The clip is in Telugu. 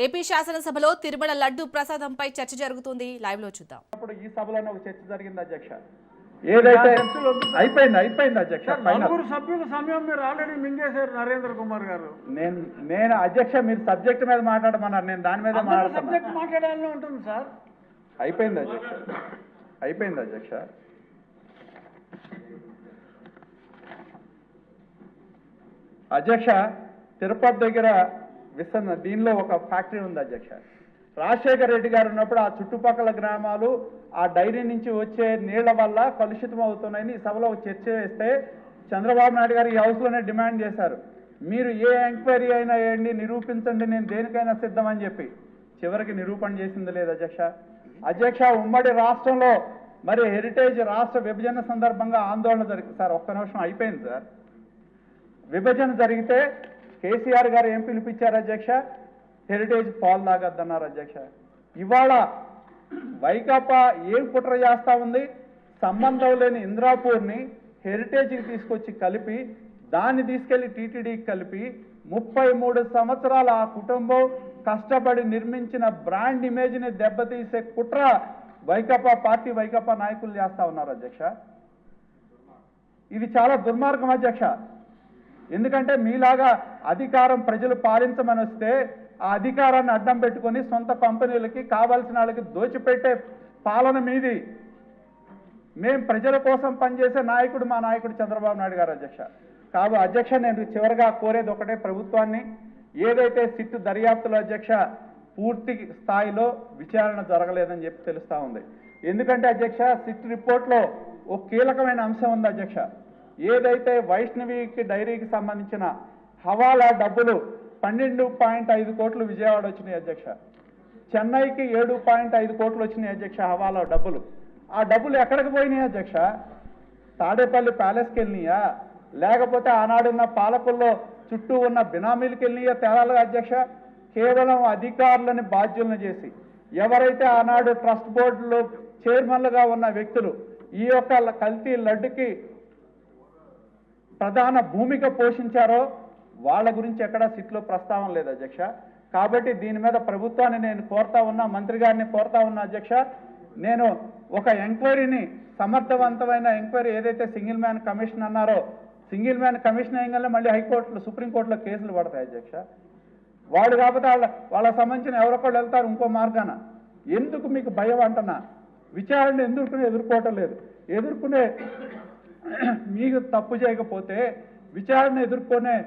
ఏపీ శాసనసభలో తిరుమల లడ్డు ప్రసాదంపై చర్చ జరుగుతుంది. లైవ్ లో చూద్దాం. ఇప్పుడు ఈ సభలోనే ఒక చర్చ జరిగింది అధ్యక్ష. ఏదైతే అయిపోయింది అధ్యక్ష. నలుగురు సభ్యుల సమయం మీరు ఆల్రెడీ మింగేశారు నరేంద్ర కుమార్ గారు. నేను అధ్యక్ష మీరు సబ్జెక్ట్ మీద మాట్లాడమన్నారు, నేను దాని మీద సబ్జెక్ట్ మాట్లాడాలని ఉంటుంది సార్. అయిపోయింది అధ్యక్ష. అధ్యక్ష తిరుపతి దగ్గర దీనిలో ఒక ఫ్యాక్టరీ ఉంది అధ్యక్ష. రాజశేఖర రెడ్డి గారు ఉన్నప్పుడు ఆ చుట్టుపక్కల గ్రామాలు ఆ డైరీ నుంచి వచ్చే నీళ్ల వల్ల కలుషితం అవుతున్నాయని ఈ సభలో చర్చ చేస్తే చంద్రబాబు నాయుడు గారు ఈ హౌస్లోనే డిమాండ్ చేశారు, మీరు ఏ ఎంక్వైరీ అయినా వేయండి, నిరూపించండి, నేను దేనికైనా సిద్ధమని చెప్పి. చివరికి నిరూపణ చేసింది లేదు అధ్యక్ష. ఉమ్మడి రాష్ట్రంలో మరి హెరిటేజ్ రాష్ట్ర విభజన సందర్భంగా ఆందోళన జరిగింది సార్. ఒక్క నిమిషం అయిపోయింది సార్. విభజన జరిగితే కేసీఆర్ గారు ఏం పిలిపించారు అధ్యక్ష, హెరిటేజ్ పాలు తాగద్దన్నారు అధ్యక్ష. ఇవాళ వైకాపా ఏం కుట్ర చేస్తా ఉంది, సంబంధం లేని ఇంద్రాపూర్ని హెరిటేజ్కి తీసుకొచ్చి కలిపి దాన్ని తీసుకెళ్లి టీటీడీకి కలిపి 33 సంవత్సరాల ఆ కుటుంబం కష్టపడి నిర్మించిన బ్రాండ్ ఇమేజ్ని దెబ్బతీసే కుట్ర వైకాపా నాయకులు చేస్తా ఉన్నారు అధ్యక్ష. ఇది చాలా దుర్మార్గం అధ్యక్ష. ఎందుకంటే మీలాగా అధికారం ప్రజలు పాలించమని వస్తే ఆ అధికారాన్ని అడ్డం పెట్టుకొని సొంత కంపెనీలకి కావాల్సిన వాళ్ళకి దోచిపెట్టే పాలన మీది. మేం ప్రజల కోసం పనిచేసే నాయకుడు మా నాయకుడు చంద్రబాబు నాయుడు గారు అధ్యక్ష. అధ్యక్ష నేను చివరిగా కోరేది ఒకటే, ప్రభుత్వాన్ని ఏదైతే సిట్టు దర్యాప్తులో అధ్యక్ష పూర్తి స్థాయిలో విచారణ జరగలేదని చెప్పి తెలుస్తా ఉంది. ఎందుకంటే అధ్యక్ష సిట్ రిపోర్ట్లో ఒక కీలకమైన అంశం ఉంది అధ్యక్ష. ఏదైతే వైష్ణవికి డైరీకి సంబంధించిన హవాలా డబ్బులు 12.5 కోట్లు విజయవాడ వచ్చినాయి అధ్యక్ష, చెన్నైకి 7.5 కోట్లు వచ్చినాయి అధ్యక్ష హవాలా డబ్బులు. ఆ డబ్బులు ఎక్కడికి పోయినాయి అధ్యక్ష? తాడేపల్లి ప్యాలెస్కి వెళ్ళినాయా, లేకపోతే ఆనాడున్న పాలకుల్లో చుట్టూ ఉన్న బినామీలకు వెళ్ళినాయా? తేడాలుగా అధ్యక్ష. కేవలం అధికారులని బాధ్యులను చేసి ఎవరైతే ఆనాడు ట్రస్ట్ బోర్డులో చైర్మన్లుగా ఉన్న వ్యక్తులు ఈ యొక్క కల్తీ లడ్డుకి ప్రధాన భూమిక పోషించారో వాళ్ళ గురించి ఎక్కడా సిట్లో ప్రస్తావన లేదు అధ్యక్ష. కాబట్టి దీని మీద ప్రభుత్వాన్ని నేను కోరుతా ఉన్నా, మంత్రి గారిని కోరుతా ఉన్నా అధ్యక్ష. నేను ఒక ఎంక్వైరీని, సమర్థవంతమైన ఎంక్వైరీ ఏదైతే సింగిల్ మ్యాన్ కమిషన్ అన్నారో, సింగిల్ మ్యాన్ కమిషన్ అయ్యగానే మళ్ళీ హైకోర్టులో సుప్రీంకోర్టులో కేసులు పడతాయి అధ్యక్ష. వాడు కాకపోతే వాళ్ళకి సంబంధించిన ఎవరొకళ్ళు వెళ్తారు ఇంకో మార్గాన. ఎందుకు మీకు భయం అంటున్నా? విచారణ ఎదుర్కోవటం లేదు. ఎదుర్కొనే మీకు తప్పు చేయకపోతే విచారణ ఎదుర్కొనే